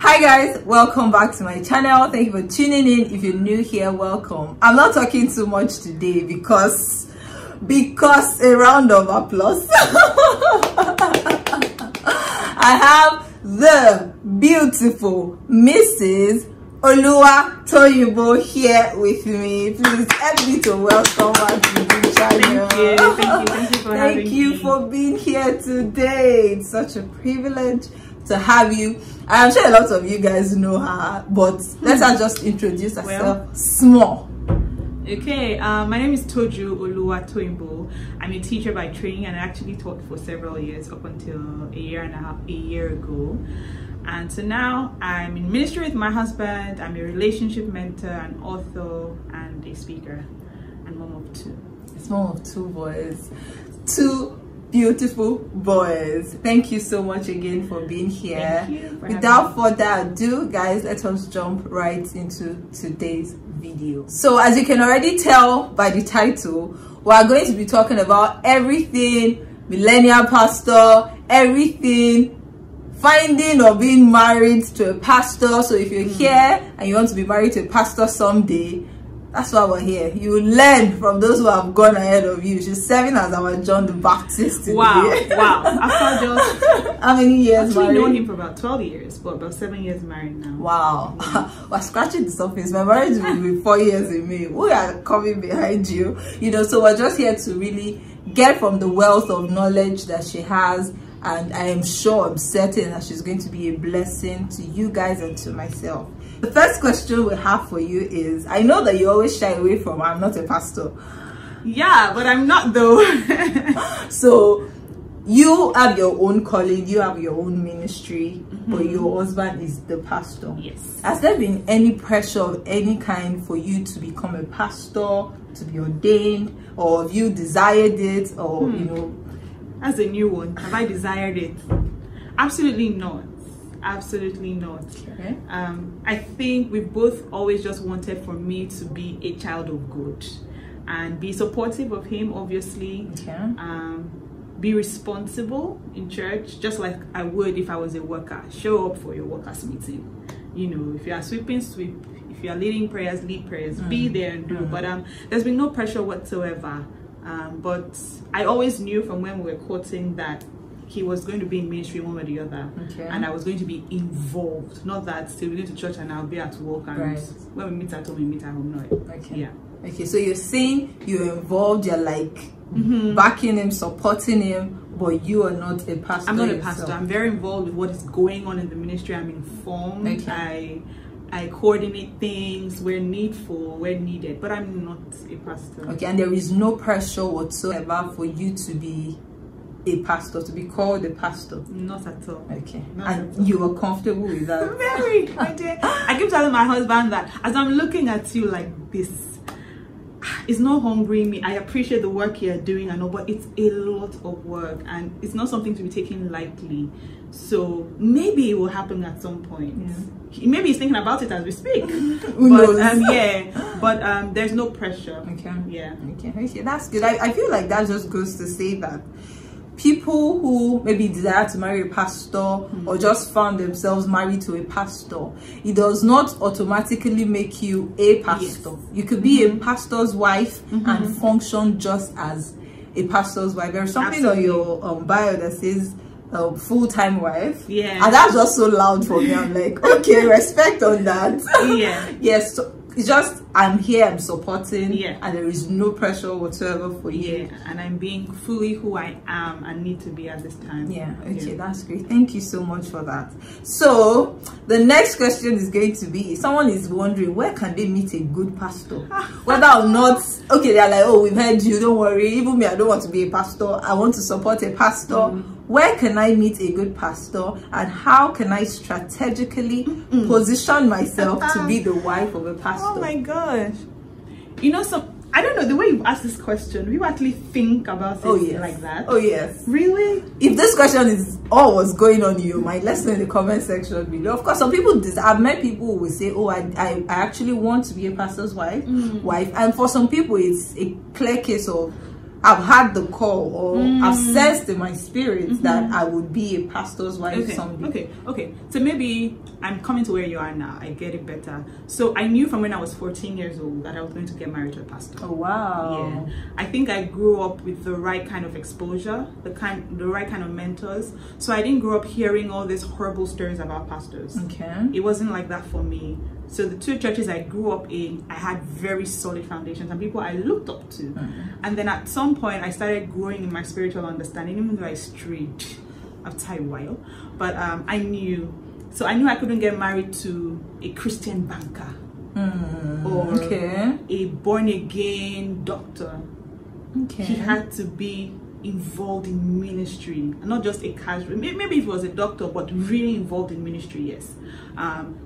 Hi guys, welcome back to my channel. Thank you for tuning in. If you're new here, welcome. I'm not talking too much today because a round of applause. I have the beautiful Mrs. Oluwatoyinbo here with me. Please help me to welcome her to the channel. Thank you for being here today. It's such a privilege to have you. I'm sure a lot of you guys know her, but let her just introduce herself small. Okay, my name is Toju Oluwatoyinbo. I'm a teacher by training, and I actually taught for several years up until a year ago. And so now I'm in ministry with my husband. I'm a relationship mentor, an author, and a speaker, and mom of two. It's mom of two boys. Two beautiful boys. Thank you so much again for being here. Thank you for Without further ado, guys, let us jump right into today's video. So as you can already tell by the title, we are going to be talking about everything millennial pastor, everything finding or being married to a pastor. So if you're here and you want to be married to a pastor someday, that's why we're here. You learn from those who have gone ahead of you. She's serving as our John the Baptist today. Wow. After just how many years married? I've known him for about 12 years, but about 7 years married now. Wow. We're scratching the surface. My marriage will be 4 years in May. We are coming behind you. You know, so we're just here to really get from the wealth of knowledge that she has. And I'm certain that she's going to be a blessing to you guys and to myself. The first question we have for you is, I know that you always shy away from, I'm not a pastor. Yeah, but I'm not though. So you have your own calling, you have your own ministry, but your husband is the pastor. Yes. Has there been any pressure of any kind for you to become a pastor, to be ordained, or have you desired it, or you know? That's a new one. Have I desired it? Absolutely not. Absolutely not. Okay. I think we both always just wanted for me to be a child of God and be supportive of him, obviously. Okay. Be responsible in church, just like I would if I was a worker. Show up for your workers meeting. You know, if you are sweeping, sweep. If you are leading prayers, lead prayers. Be there and do. But there's been no pressure whatsoever. But I always knew from when we were courting that he was going to be in ministry one way or the other, and I was going to be involved. Not that still we go to church and I'll be at work, and when we meet at home, we meet at home. No, okay, yeah, okay. So you're saying you're involved, you're like backing him, supporting him, but you are not a pastor. I'm not yourself. a pastor. I'm very involved with what is going on in the ministry. I'm informed. Okay. I coordinate things where needful, where needed, but I'm not a pastor. Okay, and there is no pressure whatsoever for you to be a pastor, to be called a pastor? Not at all. Okay. And you were comfortable with that? Very. I keep telling my husband that as I'm looking at you like this, it's not hungering me. I appreciate the work you're doing and all, but it's a lot of work and it's not something to be taken lightly. So maybe it will happen at some point. Maybe he's thinking about it as we speak. Who knows? But there's no pressure. Okay. Yeah. Okay, that's good. I feel like that just goes to say that people who maybe desire to marry a pastor or just found themselves married to a pastor, it does not automatically make you a pastor. Yes. You could be a pastor's wife and function just as a pastor's wife. There's something on your bio that says full-time wife, and that's just so loud for me. I'm like, okay, respect on that. Yes, so it's just I'm here, I'm supporting, and there is no pressure whatsoever for you. And I'm being fully who I am and need to be at this time. Okay, that's great. Thank you so much for that. So the next question is going to be, if someone is wondering where can they meet a good pastor, whether or not, okay, they're like, oh, we've heard you, don't worry, even me, I don't want to be a pastor, I want to support a pastor. Where can I meet a good pastor, and how can I strategically position myself to be the wife of a pastor? Oh my gosh. You know, I don't know, the way you ask this question, you actually think about it like that? Oh yes. Really? If this question is all what's going on in your mind, let's know in the comment section below. Of course, some people, I've met people who will say, oh, I actually want to be a pastor's wife. And for some people, it's a clear case of I've had the call, or I've sensed in my spirit that I would be a pastor's wife someday. Okay. So maybe I'm coming to where you are now. I get it better. So I knew from when I was 14 years old that I was going to get married to a pastor. Oh wow. Yeah. I think I grew up with the right kind of exposure, the right kind of mentors. So I didn't grow up hearing all these horrible stories about pastors. Okay. It wasn't like that for me. So the two churches I grew up in, I had very solid foundations and people I looked up to. And then at some point, I started growing in my spiritual understanding, even though I strayed after a while. But I knew I couldn't get married to a Christian banker or a born-again doctor. Okay. He had to be involved in ministry, and not just a casual, maybe if he was a doctor, but really involved in ministry. Yes.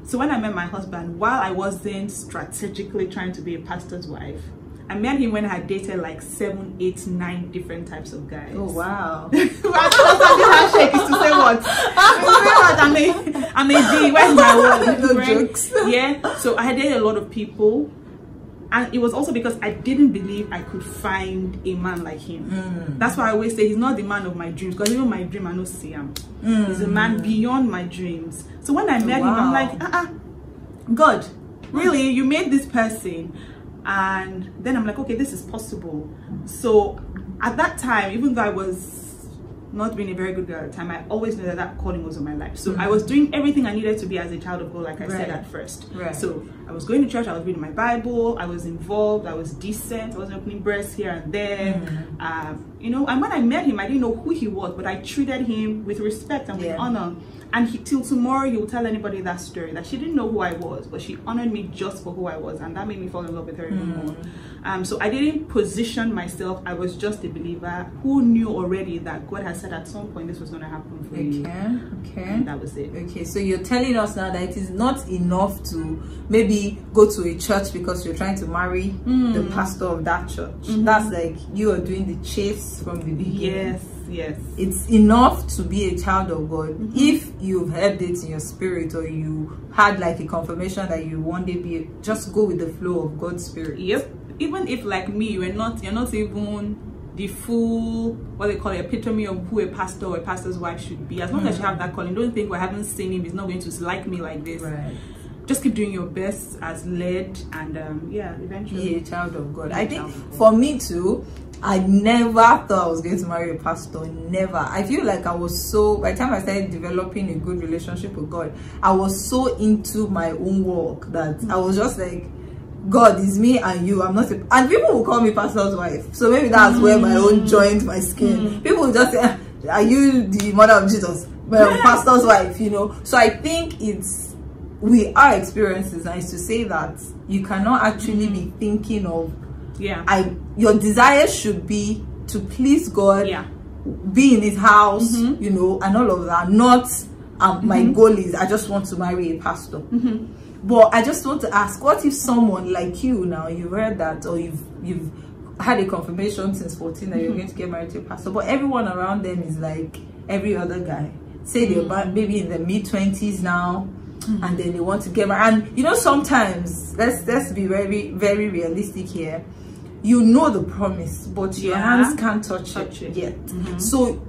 So when I met my husband, while I wasn't strategically trying to be a pastor's wife, I met him when I had dated like 7, 8, 9 different types of guys. Oh wow. Handshake is to say what? I'm a G. Where's my word? No jokes. Yeah. So I dated a lot of people. And it was also because I didn't believe I could find a man like him. That's why I always say he's not the man of my dreams, because even my dream I don't see him. He's a man beyond my dreams. So when I met him, I'm like, God, really, you made this person? And then I'm like, okay, this is possible. So at that time, even though I was not being a very good girl at the time, I always knew that calling was on my life. So I was doing everything I needed to be as a child of God, like I said at first. So I was going to church, I was reading my Bible, I was involved, I was decent, I was opening breasts here and there. And when I met him, I didn't know who he was, but I treated him with respect and with honor. And till tomorrow, he will tell anybody that story, that she didn't know who I was, but she honored me just for who I was, and that made me fall in love with her even more. So I didn't position myself. I was just a believer who knew already that God had said at some point this was going to happen for you. Okay. And that was it. Okay, so you're telling us now that it is not enough to maybe go to a church because you're trying to marry the pastor of that church. That's like you are doing the chase from the beginning. Yes. It's enough to be a child of God if you've heard it in your spirit, or you had like a confirmation that you one day just go with the flow of God's spirit. Yep. Even if like me, you're not even the full, what they call it, epitome of who a pastor or a pastor's wife should be. As long as you have that calling, don't think, I haven't seen him, he's not going to like me like this. Right. Just keep doing your best as led, and eventually be a child of God. I think for me too, I never thought I was going to marry a pastor. Never. I feel like I was so, by the time I started developing a good relationship with God, I was so into my own work that I was just like, God, is me and you. I'm not and people will call me pastor's wife. So maybe that's where my own joined my skin. People will just say, are you the mother of Jesus? Well, pastor's wife, So I think we are experiences, and it's to say that you cannot actually be thinking of, your desire should be to please God, be in his house, and all of that. Not my goal is I just want to marry a pastor. But I just want to ask, what if someone like you now, you've heard that, or you've had a confirmation since 14 that you're going to get married to a pastor, but everyone around them is like every other guy. Say they're maybe in the mid-20s now, and then they want to get married. And sometimes, let's be very, very realistic here. You know the promise, but your hands can't touch it yet. So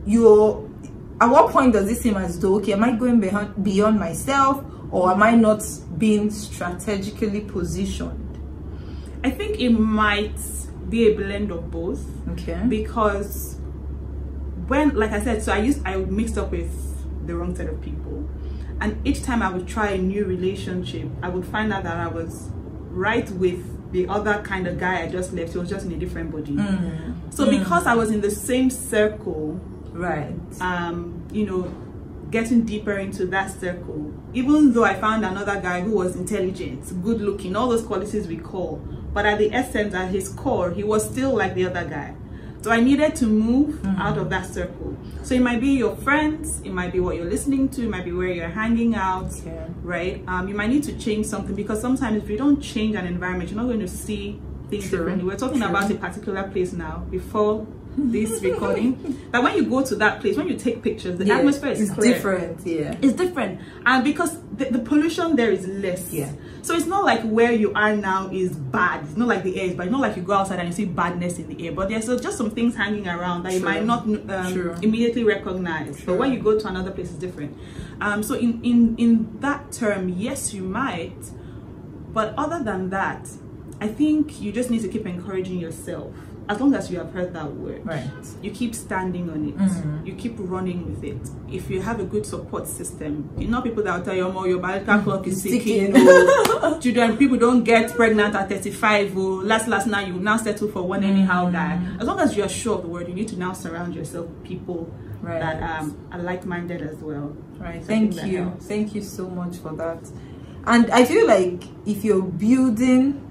at what point does it seem as though, okay, am I going beyond myself, or am I not being strategically positioned? I think it might be a blend of both. Okay. Because when, like I said, so I mixed up with the wrong set of people, and each time I would try a new relationship, I would find out that I was right with the other kind of guy I just left. He was just in a different body. So because I was in the same circle, right, getting deeper into that circle, even though I found another guy who was intelligent, good looking, all those qualities we call, but at the essence, at his core, he was still like the other guy. So I needed to move out of that circle. So it might be your friends, it might be what you're listening to, it might be where you're hanging out, right? You might need to change something, because sometimes if you don't change an environment, you're not going to see things differently. We're talking about a particular place now, before this recording, that when you go to that place, when you take pictures, the atmosphere is clear. Different. It's different, and because the pollution there is less. So it's not like where you are now is bad. It's not like the air is bad. It's not like you go outside and you see badness in the air. But there's just some things hanging around that you might not immediately recognize. But when you go to another place, it's different. So in that term, yes, you might. But other than that, I think you just need to keep encouraging yourself. As long as you have heard that word, right, you keep standing on it, you keep running with it. If you have a good support system, you know, people that will tell you, oh, your biological clock is ticking, children, people don't get pregnant at 35, last now you now settle for one anyhow guy. As long as you are sure of the word, you need to now surround yourself with people that are like-minded as well. Right. Thank you so much for that. And I feel like if you're building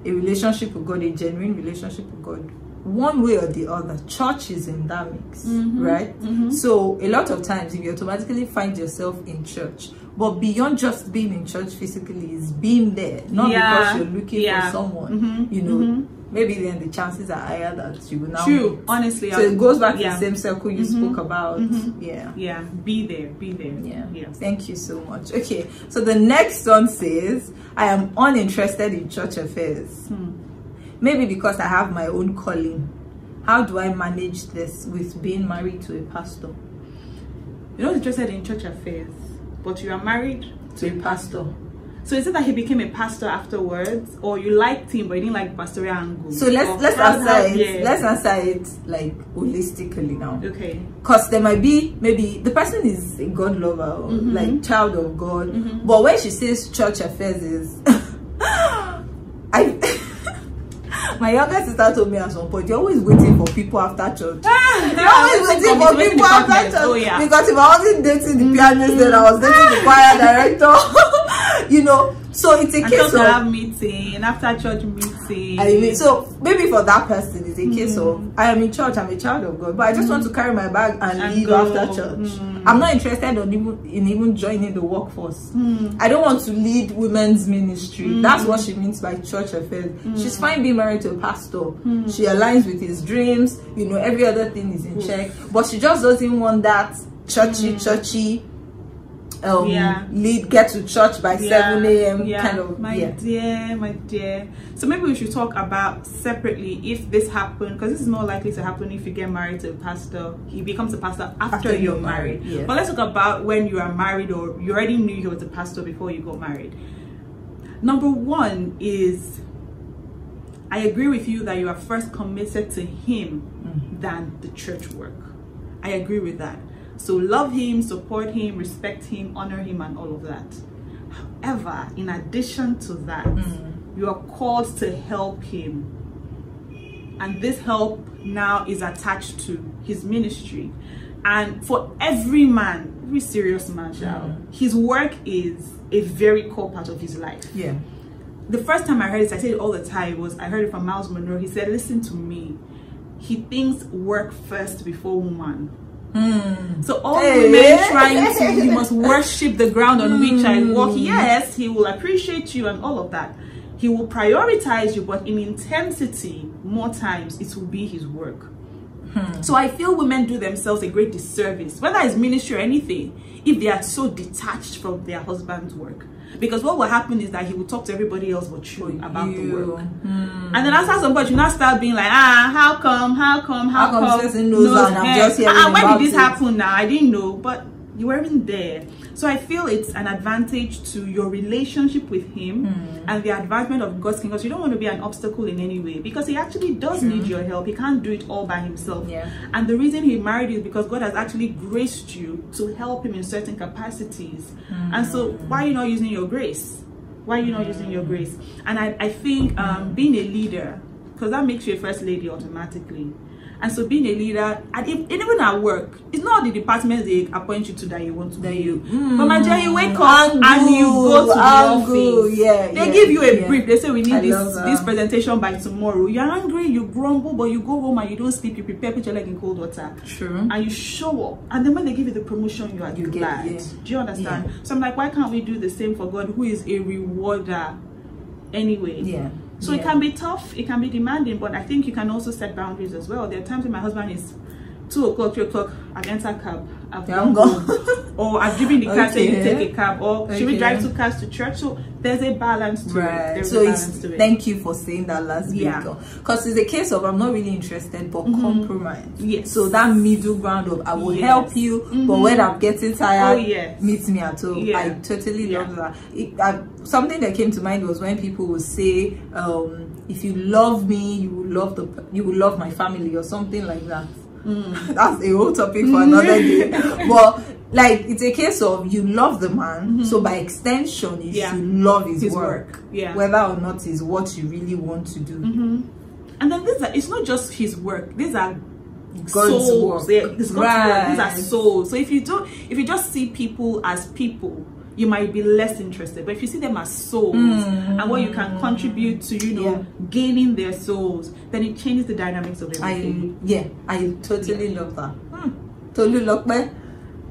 a relationship with God, a genuine relationship with God, one way or the other, church is in that mix, right? So a lot of times, if you automatically find yourself in church, but beyond just being in church physically, is being there, not because you're looking for someone, you know, maybe then the chances are higher that you will now meet. Honestly. So it goes back to the same circle you spoke about. Be there. Thank you so much. Okay, so the next one says, I am uninterested in church affairs. Maybe because I have my own calling. How do I manage this with being married to a pastor? You're not interested in church affairs, but you are married to a pastor. So is it that he became a pastor afterwards, or you liked him but you didn't like pastoral angle? So let's answer it like holistically now. Okay. Because there might be, maybe the person is a God lover, or like child of God, but when she says church affairs is my younger sister told me at some point, you're always waiting for people after church. You're always waiting for people after church. Because if I wasn't dating the pianist, then I was dating the choir director. You know, so it's a case of have meeting after church meeting. I mean, so maybe for that person, it's a case of I am in church, I'm a child of God, but I just want to carry my bag and leave after church. I'm not interested in even joining the workforce. I don't want to lead women's ministry. That's what she means by church affairs. She's fine being married to a pastor. She aligns with his dreams. You know, every other thing is in check, but she just doesn't want that churchy get to church by 7 a.m. kind of. My dear. So maybe we should talk about separately if this happened, because this is more likely to happen if you get married to a pastor. He becomes a pastor after you're married. Yes. But let's talk about when you are married, or you already knew he was a pastor before you got married. Number one is, I agree with you that you are first committed to him than the church work. I agree with that. So love him, support him, respect him, honor him, and all of that. However, in addition to that, you are called to help him. And this help now is attached to his ministry. And for every man, every serious man, his work is a very core part of his life. Yeah. The first time I heard this, I say it all the time, I heard it from Miles Monroe. He said, listen to me. He thinks work first before woman. So all women trying to, you must worship the ground on which I walk. Yes, he will appreciate you and all of that. He will prioritize you, but in intensity, more times, it will be his work. So I feel women do themselves a great disservice, whether it's ministry or anything, if they are so detached from their husband's work. Because what will happen is that he will talk to everybody else but you about the work. And then after some point, you now start being like, how come? When did this happen now? I didn't know, but you weren't there. So I feel it's an advantage to your relationship with him and the advancement of God's kingdom. You don't want to be an obstacle in any way, because he actually does need your help. He can't do it all by himself. And the reason he married you is because God has actually graced you to help him in certain capacities. And so why are you not using your grace? Why are you not using your grace? And I think being a leader, because that makes you a first lady automatically. And so being a leader, and even at work, it's not the departments they appoint you to that you want to do. But my dear, you wake up and you go to the office. They give you a brief. They say we need this presentation by tomorrow. You're angry, you grumble, but you go home and you don't sleep. You prepare, put your leg in cold water. True. And you show up. And then when they give you the promotion, you are glad. Do you understand? So I'm like, why can't we do the same for God, who is a rewarder anyway? So it can be tough, it can be demanding, but I think you can also set boundaries as well. There are times when my husband is 2 o'clock, 3 o'clock, I enter cab, I've I'm gone gone. home. Or I've driven the car, say you Okay. take a cab, or should we drive 2 cars to church? So there's a balance to it. There's So a balance to it. thank you for saying that last bit, because it's a case of I'm not really interested, but compromise. Yes. So that middle ground of I will help you, but when I'm getting tired, meet me at home. I totally love that. Something that came to mind was when people would say, if you love me, you will love my family, or something like that. That's a whole topic for another day. But like, it's a case of you love the man, so by extension you should love his work, whether or not is what you really want to do. And then it's not just his work, these are God's souls. work. It's God's work. These are souls. So if you just see people as people, you might be less interested. But if you see them as souls and what you can contribute to, gaining their souls, then it changes the dynamics of everything. I totally love that. Tolu Lokpe,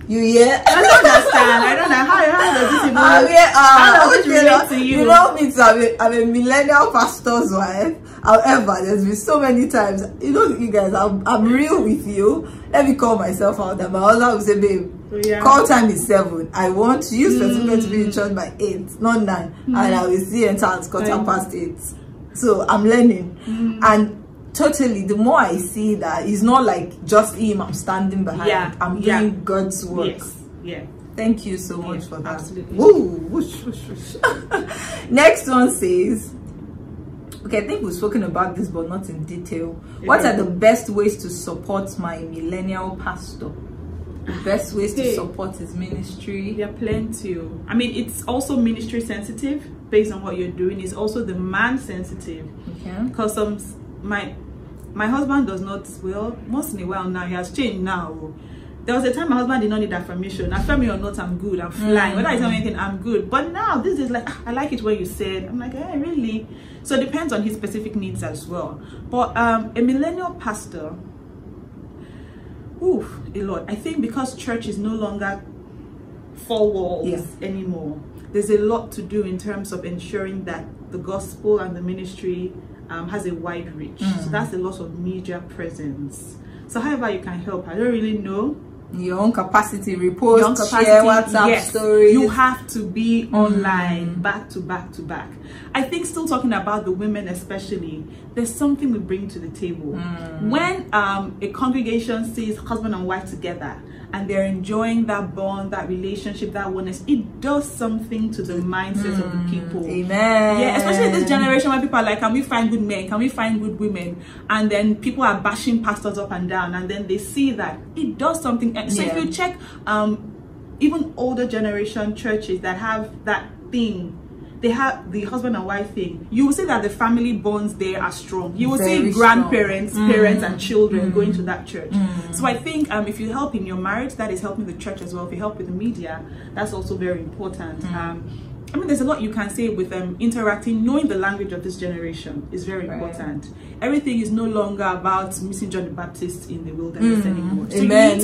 you hear? I don't understand. I don't know how does this even how does it relate to you? You know me too. I'm a millennial pastor's wife. However, there's been so many times, you guys, I'm real with you. Let me call myself out. And my husband will say, babe, call time is 7. I want you specifically to be in church by 8, not 9. And I will see enter at 8:15. So I'm learning. And totally, the more I see that, it's not like just him I'm standing behind. I'm doing God's work. Thank you so much for that. Absolutely. Woo, whoosh, whoosh, whoosh. Next one says, okay, I think we've spoken about this, but not in detail. What are the best ways to support my millennial pastor? The best ways to support his ministry? There are plenty. I mean, it's also ministry sensitive based on what you're doing. It's also the man sensitive. Because my husband does not, well, once in a while now, he has changed now. There was a time my husband did not need affirmation. Affirm me or not, I'm good, I'm flying. Whether I tell me anything, I'm good. But now, this is like, I like it what you said. I'm like, hey, really? So it depends on his specific needs as well. But a millennial pastor, a lot. I think because church is no longer 4 walls anymore, there's a lot to do in terms of ensuring that the gospel and the ministry has a wide reach. So that's a lot of media presence. So however you can help, I don't really know. Your own capacity, repost, share WhatsApp stories. You have to be online, back to back to back. I think still talking about the women especially, there's something we bring to the table. When a congregation sees husband and wife together and they're enjoying that bond, that relationship, that oneness, it does something to the mindset of the people. Amen. Yeah, especially in this generation where people are like, can we find good men? Can we find good women? And then people are bashing pastors up and down, and then they see that it does something. So if you check even older generation churches that have that thing, they have the husband and wife thing, you will see that the family bonds there are strong. You will see grandparents, parents and children going to that church. So I think if you help in your marriage, that is helping the church as well. If you help with the media, that's also very important. I mean, there's a lot you can say with interacting, knowing the language of this generation is very important. Everything is no longer about missing John the Baptist in the wilderness anymore. So Amen.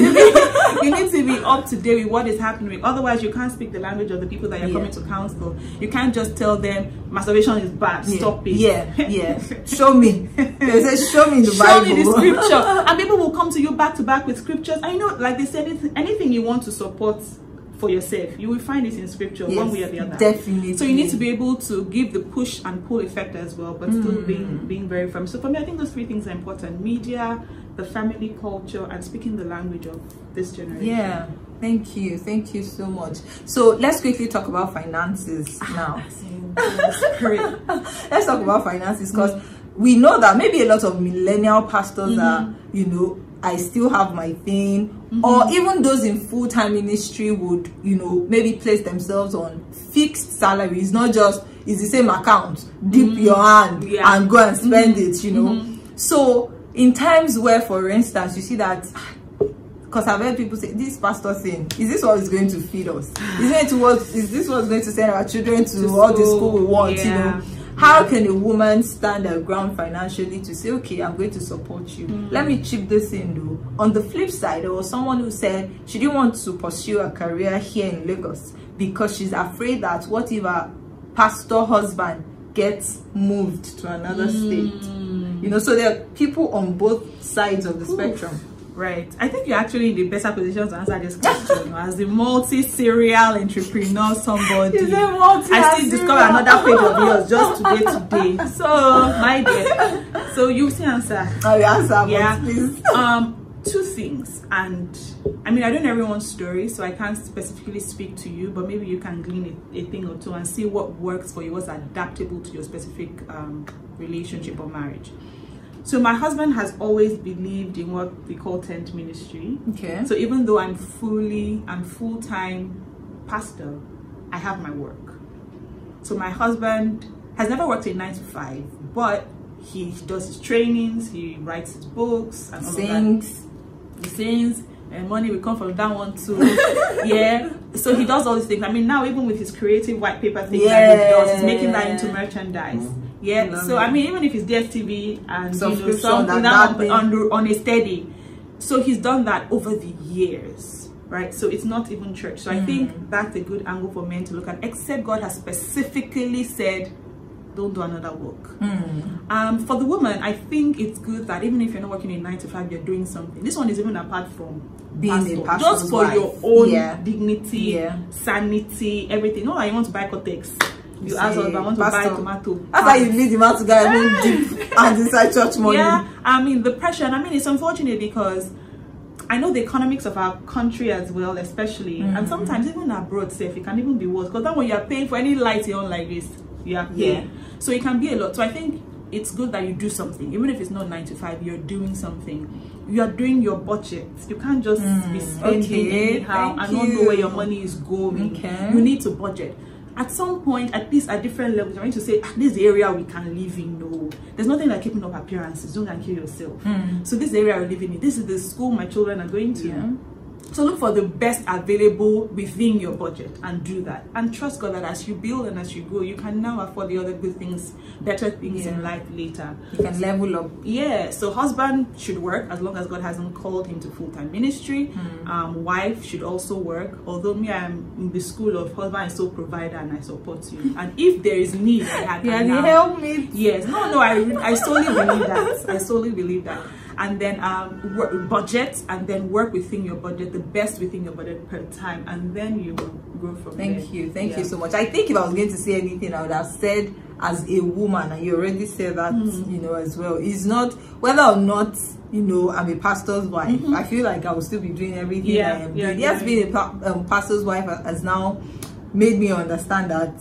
you need to be up to date with what is happening. Otherwise, you can't speak the language of the people that you're coming to counsel. You can't just tell them masturbation is bad. Stop it. Show me. They say, show me in the Bible. Show me the scripture. And people will come to you back to back with scriptures. I know, like they said, anything you want to support for yourself, you will find it in scripture one way or the other. Definitely. So you need to be able to give the push and pull effect as well, but still being very firm. So for me, I think those 3 things are important: media, the family culture, and speaking the language of this generation. Thank you so much. So let's quickly talk about finances now. Let's talk about finances, because we know that maybe a lot of millennial pastors are, I still have my thing, or even those in full-time ministry would, maybe place themselves on fixed salaries, not just it's the same account, dip your hand and go and spend it, So in times where, for instance, you see that, because I've heard people say, this pastor thing, is this what is going to feed us? Is this what's going to send our children to all the school we want? How can a woman stand her ground financially to say, okay, I'm going to support you? Let me chip this in though. On the flip side, there was someone who said she didn't want to pursue a career here in Lagos because she's afraid that what if her pastor husband gets moved to another state? So there are people on both sides of the spectrum. Right. I think you're actually in the better position to answer this question. As a multi-serial entrepreneur, somebody. I still discovered another page of yours just today. So, my dear. So you still answer. I will answer, yeah. please. Two things, and I mean, I don't know everyone's story, so I can't specifically speak to you, but maybe you can glean a thing or two and see what works for you, what's adaptable to your specific relationship or marriage. So my husband has always believed in what we call tent ministry. Okay. So even though I'm full-time pastor, I have my work. So my husband has never worked a 9 to 5, but he does his trainings, he writes his books, and Sings. He sings, and money will come from that one too. Yeah. So he does all these things. I mean, now even with his creative white paper thing that he does, he's making that into merchandise. Yeah. So I mean, even if it's DSTV and something on a steady, so he's done that over the years, right? So it's not even church. So I think that's a good angle for men to look at. Except God has specifically said, don't do another work. For the woman, I think it's good that even if you're not working a 9 to 5, you're doing something. This one is even apart from being a pastor, just for your own dignity, sanity, everything. No, I want to buy Cortex. You ask us, I want to buy tomato. That's why you lead him out to go and deep and inside church money. Yeah, I mean the pressure. And I mean it's unfortunate because I know the economics of our country as well, especially, and sometimes even abroad, safe it can even be worse. Because then when you are paying for any light you're on like this, you are paying. So it can be a lot. So I think it's good that you do something, even if it's not 9 to 5. You're doing something. You are doing your budget. You can't just be spending anyhow and not know where your money is going. You need to budget. At some point, at least at different levels, you're going to say, this is the area we can live in. No, there's nothing like keeping up appearances. Don't go and kill yourself. So this area we're living in. This is the school my children are going to. So look for the best available within your budget and do that. And trust God that as you build and as you grow, you can now afford the other good things, better things in life later. You can level up. Yeah, so husband should work as long as God hasn't called him to full-time ministry. Wife should also work. Although me, I'm in the school of husband is sole provider and I support you. And if there is need, I can help me. Yes, no, I solely believe that. I solely believe that. And then budget, and then work within your budget, the best within your budget per time, and then you will grow from there. Thank you so much. I think if I was going to say anything, I would have said as a woman, and you already said that, as well. It's not whether or not I'm a pastor's wife. I feel like I will still be doing everything I am doing. Yes, being a pastor's wife has now made me understand that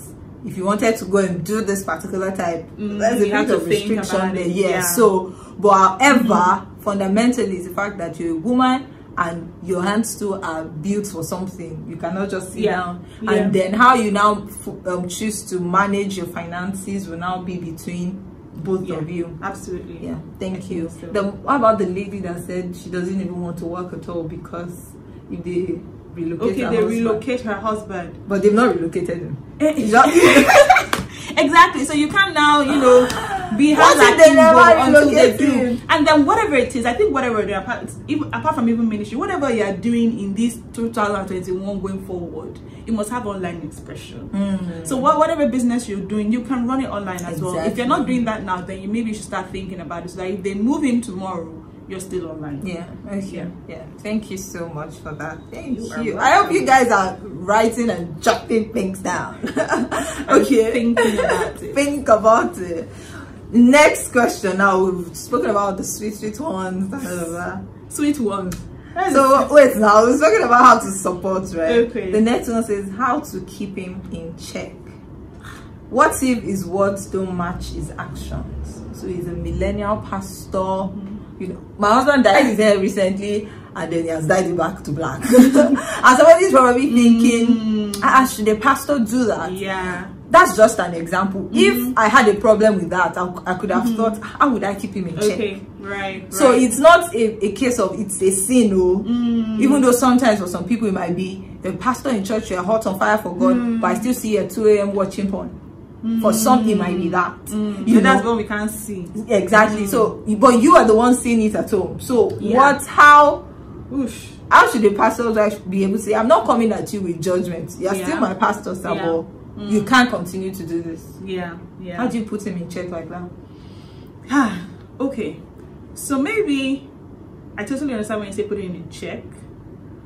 if you wanted to go and do this particular type, there's a bit of restriction there. So, but however, fundamentally, it's the fact that you're a woman and your hands too are built for something. You cannot just sit down. And then how you now choose to manage your finances will now be between both of you. Absolutely. Yeah. Thank you. What about the lady that said she doesn't even want to work at all because if they relocate her husband, but they've not relocated him. Exactly. So you can't now, be until they do. And then whatever it is, I think whatever they are, apart from even ministry, whatever you are doing in this 2021 going forward, you must have online expression. So whatever business you're doing, you can run it online as well. If you're not doing that now, then maybe you should start thinking about it. So that if they move in tomorrow, you're still online. Yeah. Thank you so much for that. Thank you. I hope you guys are writing and jotting things down. Okay. Thinking about it. Think about it. Next question. Now we've spoken about the sweet ones. Sweet ones. So wait, now we're talking about how to support, right? Okay. The next one says how to keep him in check. What if his words don't match his actions? So he's a millennial pastor. My husband dyed his hair recently and then he has dyed it back to black. And somebody's probably thinking, should a pastor do that? Yeah. That's just an example. If I had a problem with that, I could have thought, how would I keep him in check? Okay, right. So it's not a case of it's a sin, even though sometimes for some people it might be the pastor in church, you're hot on fire for God, but I still see you at 2 a.m. watching porn. For some it might be that. So that's what we can't see. Exactly. So, but you are the one seeing it at home. So how should a pastor's wife be able to say, I'm not coming at you with judgment. You're still my pastor, Sabo. You can't continue to do this. How do you put him in check like that? Okay. So maybe I totally understand when you say put him in check,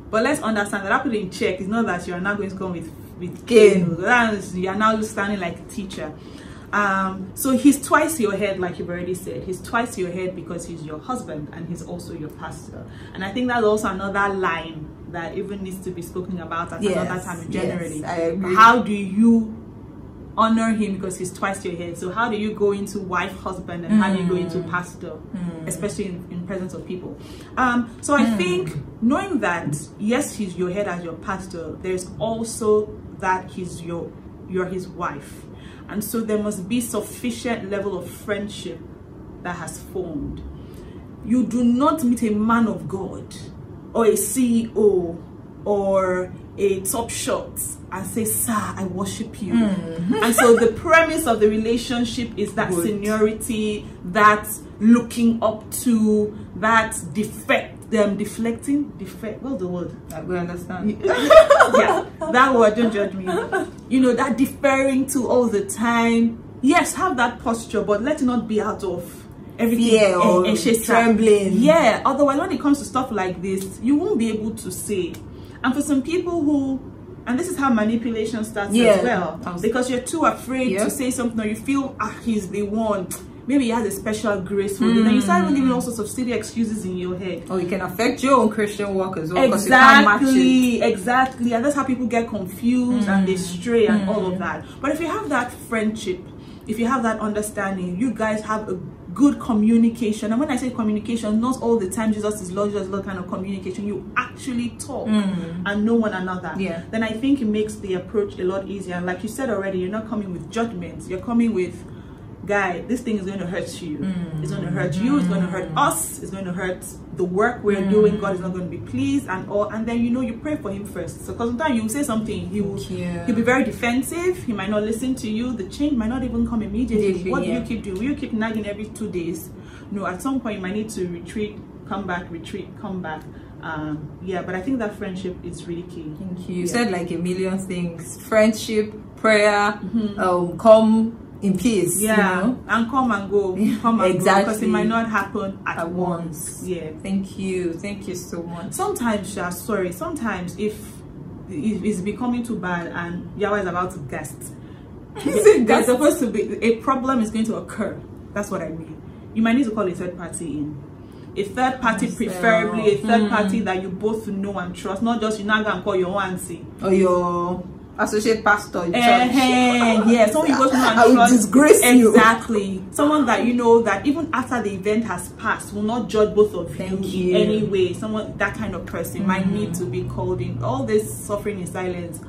but let's understand that put in check is not that you are not going to come with Cain. You are now standing like a teacher. So he's twice your head, like you've already said. He's twice your head because he's your husband and he's also your pastor. And I think that's also another line that even needs to be spoken about at another time generally. Yes, I agree. How do you honor him because he's twice your head? So how do you go into wife, husband, and how do you go into pastor, especially in presence of people? So I think knowing that, yes, he's your head as your pastor, there's also that you're his wife. And so there must be sufficient level of friendship that has formed. You do not meet a man of God or a CEO or a top shot and say, sir, I worship you. And so the premise of the relationship is that seniority, that looking up to, that deflecting, what's the word? We understand. Yeah, that word, don't judge me. You know, that deferring to all the time. Yes, have that posture, but let it not be out of everything. Fear or trembling. Yeah, otherwise when it comes to stuff like this, you won't be able to say. And for some people who, and this is how manipulation starts as well, because you're too afraid to say something, or you feel, he's the one. Maybe he has a special grace for you. Then you start giving all sorts of silly excuses in your head. Or it can affect your own Christian walk as well. Exactly. And that's how people get confused and they stray and all of that. But if you have that friendship, if you have that understanding, you guys have a good communication. And when I say communication, not all the time Jesus is Lord kind of communication. You actually talk and know one another. Then I think it makes the approach a lot easier. And like you said already, you're not coming with judgments. You're coming with, guy, this thing is going to hurt you. It's going to hurt you. It's going to hurt us. It's going to hurt the work we're doing. God is not going to be pleased and all. And then, you know, you pray for him first. So because sometimes you say something, he'll be very defensive. He might not listen to you. The change might not even come immediately. What do you keep doing? Will you keep nagging every 2 days? No, at some point you might need to retreat, come back, retreat, come back. But I think that friendship is really key. Thank you. You said like a million things. Friendship, prayer, come in peace, you know? And come and go, come and go, because it might not happen at once. Thank you so much. Sometimes if it's becoming too bad and Yahweh is about to guest, there's supposed to be a problem is going to occur. That's what I mean. You might need to call a third party in. A third party, preferably a third party that you both know and trust, not just you now go and call your auntie or your associate pastor in church. Someone you go to know and I will disgrace you. Exactly. Someone that you know that even after the event has passed will not judge both of you in any way. Someone, that kind of person might need to be called in. All this suffering in silence.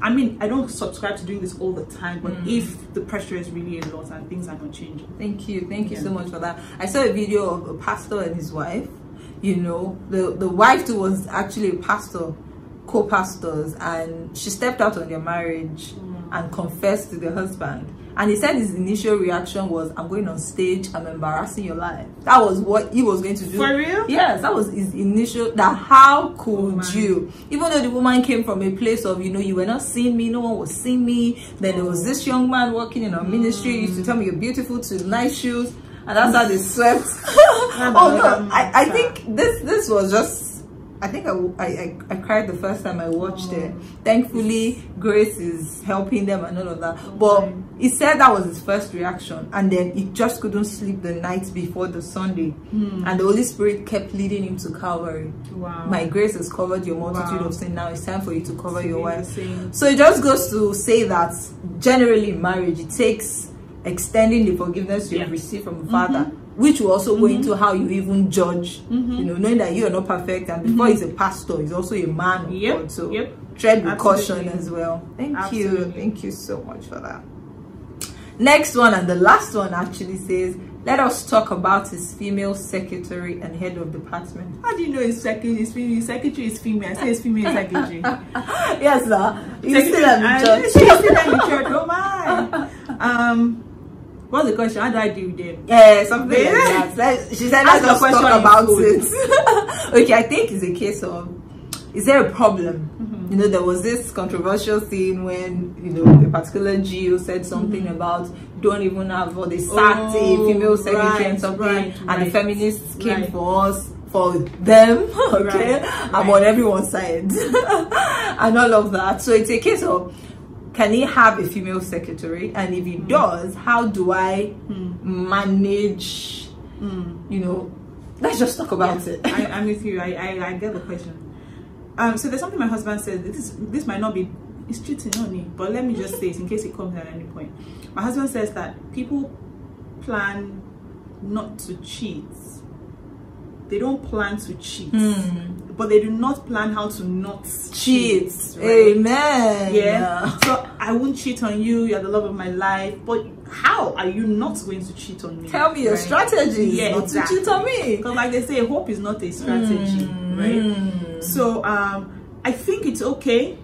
I mean, I don't subscribe to doing this all the time, but if the pressure is really a lot and things are not changing. Thank you so much for that. I saw a video of a pastor and his wife. You know, the wife too was actually a pastor, co-pastors, and she stepped out on their marriage and confessed to the husband. And he said his initial reaction was, I'm going on stage, I'm embarrassing your life. That was what he was going to do. For real? Yes, that was his initial, that how could you? Even though the woman came from a place of, you know, you were not seeing me, no one was seeing me. Then there was this young man working in our ministry, he used to tell me you're beautiful to nice shoes. And that's how they swept. I think this was just, I think I cried the first time I watched it. Thankfully, Grace is helping them and all of that. But he said that was his first reaction. And then he just couldn't sleep the night before the Sunday. And the Holy Spirit kept leading him to Calvary. My grace has covered your multitude of sin. Now it's time for you to cover your wife. So it just goes to say that generally in marriage, it takes extending the forgiveness you have received from the Father, which will also go into how you even judge, you know, knowing that you are not perfect, and before he's a pastor, he's also a man of God, so tread with caution as well. Thank you so much for that. Next one, and the last one, actually says, let us talk about his female secretary and head of department. How do you know his secretary is female? I say his female secretary. Yes, sir. You still at the church. She's still at the church. Oh my. What's the question? How do I deal with them? Yeah, something like that. She said, let's just talk about it. Okay, I think it's a case of, is there a problem? You know, there was this controversial thing when, you know, a particular GO said something about don't even have, or they sacked a female secretary and something, and the feminists came for us for them, okay? Right. I'm on everyone's side and all of that. So it's a case of, can he have a female secretary? And if he does, how do I manage, you know, let's just talk about it. I'm with you. I get the question. So there's something my husband said. This might not be, it's cheating on me, but let me just say it in case it comes at any point. My husband says that people plan not to cheat. They don't plan to cheat, but they do not plan how to not cheat. Right? Amen. Yeah. So I won't cheat on you. You're the love of my life. But how are you not going to cheat on me? Tell me your strategy. Not to cheat on me. Because like they say, hope is not a strategy, right? So I think it's okay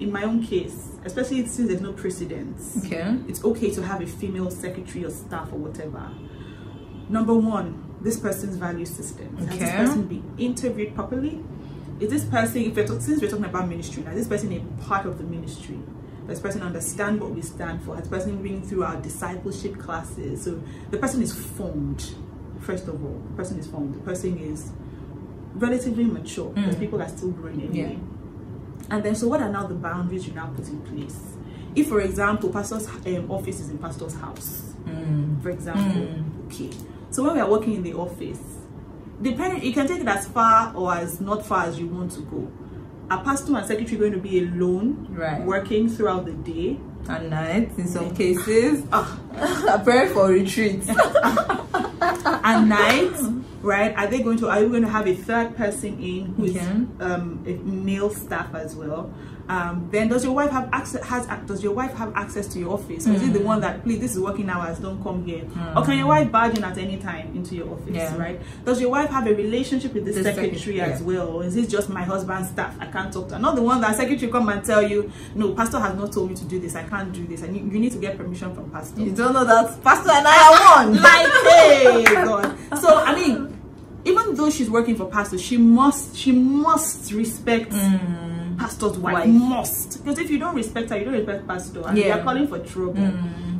in my own case, especially since there's no precedence. Okay. It's okay to have a female secretary or staff or whatever. Number one, this person's value system. Has this person been interviewed properly? Is this person, since we're talking about ministry now, is this person a part of the ministry? Does this person understand what we stand for? Has this person been through our discipleship classes? So the person is formed, first of all. The person is formed. The person is relatively mature because people are still growing anyway. And then, so what are now the boundaries you now put in place? If, for example, pastor's office is in pastor's house, for example, okay. So when we are working in the office, depending, you can take it as far or as not far as you want to go. Are pastor and secretary going to be alone, working throughout the day? At night, in some cases. Preparing for retreat. At night, right? Are we going to have a third person in who is a male staff as well? Then does your wife have access to your office? Or is it the one that, please, this is working hours, don't come here? Or can your wife barge in at any time into your office, right? Does your wife have a relationship with the secretary as well? Or is it just my husband's staff? I can't talk to her. Not the one that secretary come and tell you, no, pastor has not told me to do this, I can't do this. And you need to get permission from pastor. You don't know that pastor and I are one. Like, hey, God. So, I mean, even though she's working for pastor, she must respect pastor's wife. Must. Because if you don't respect her, you don't respect pastor, and you are calling for trouble,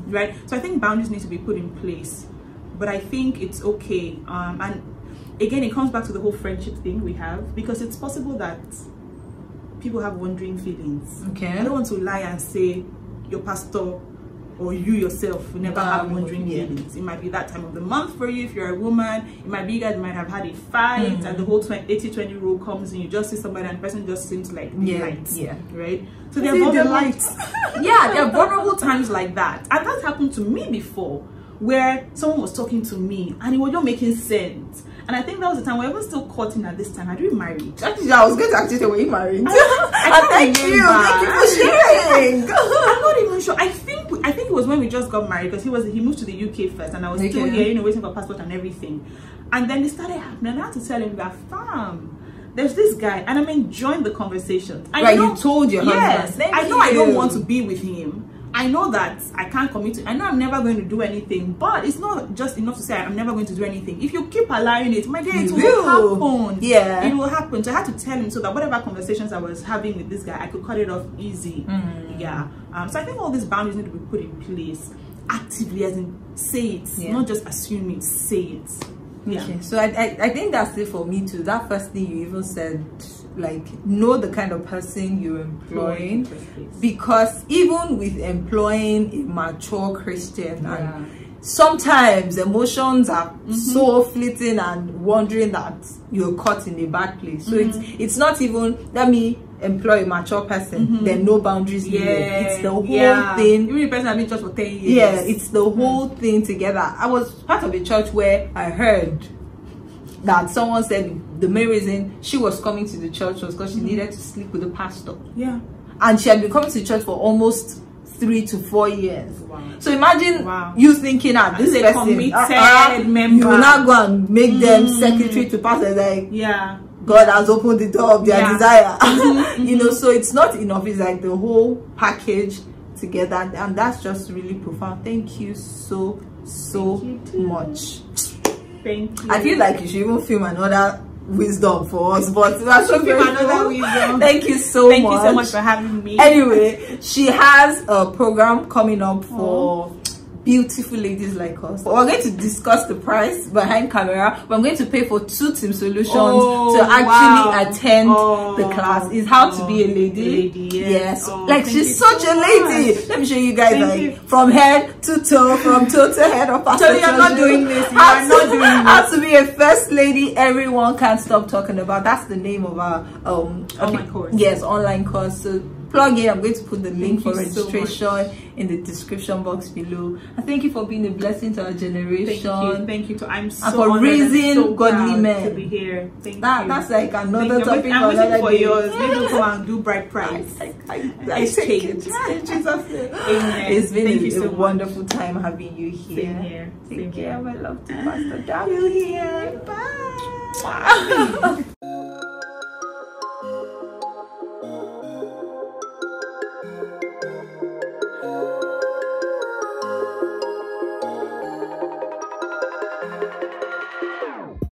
right? So I think boundaries need to be put in place, but I think it's okay. And again, it comes back to the whole friendship thing we have, because it's possible that people have wandering feelings. I don't want to lie and say your pastor or you yourself will never have wandering feelings. It might be that time of the month for you if you're a woman. It might be you guys might have had a fight and the whole 80-20 rule comes and you just see somebody and the person just seems like light. Right? So there are vulnerable there are vulnerable times like that. And that's happened to me before, where someone was talking to me and it was not making sense. And I think that was the time we were still courting at this time. Are you married? Actually, I was going to actually say, were you married? Thank you for sharing. I'm not even sure. I think it was when we just got married, because he moved to the UK first, and I was still here, waiting for passport and everything. And then it started happening, and I had to tell him that, fam, there's this guy, and I'm enjoying the conversation. You told your husband. I know I don't want to be with him. I know that I can't commit to, I know I'm never going to do anything, but it's not just enough to say I'm never going to do anything. If you keep allowing it, my dear, it will happen. It will happen. So I had to tell him so that whatever conversations I was having with this guy, I could cut it off easy. So I think all these boundaries need to be put in place actively, as in say it, not just assume it, say it. Okay, so I think that's it for me too. That first thing you even said, like, know the kind of person you're employing, because even with employing a mature Christian, and sometimes emotions are so fleeting and wondering that you're caught in a bad place. So it's not even, let me employ a mature person, then no boundaries needed. It's the whole thing. Even the person I've been just for 10 years. It's the whole thing together. I was part of a church where I heard that someone said the main reason she was coming to the church was because she needed to sleep with the pastor. And she had been coming to church for almost 3 to 4 years. So imagine you thinking that this person committed member, you will not go and make them secretary to pastor, like God has opened the door of their desire. So it's not enough. It's like the whole package together, and that's just really profound. Thank you so much. Thank you. I feel like you should even film another wisdom for us, but that's so very another wisdom. Thank you so much. Thank you so much for having me. Anyway, she has a program coming up for beautiful ladies like us. We're going to discuss the price behind camera, but I'm going to pay for 2 team solutions to actually attend the class. Is how to be a lady. Yes. Like, she's such a lady. Let me show you guys, from head to toe, from toe to head of pastor. You're not doing this. You are not doing this. How to be a first lady everyone can't stop talking about. That's the name of our online course. Yes, online course. So plug in. I'm going to put the link for registration in the description box below. And thank you for being a blessing to our generation. Thank you. I'm so and for honored raising so godly men to be here. Thank you. That's like another topic. I'm waiting for yours. Maybe come and do bride price. I take it. In Jesus' name. Amen. It's been Thank you a so wonderful time having you here. Same here. Take care. My love to Pastor W here. Bye.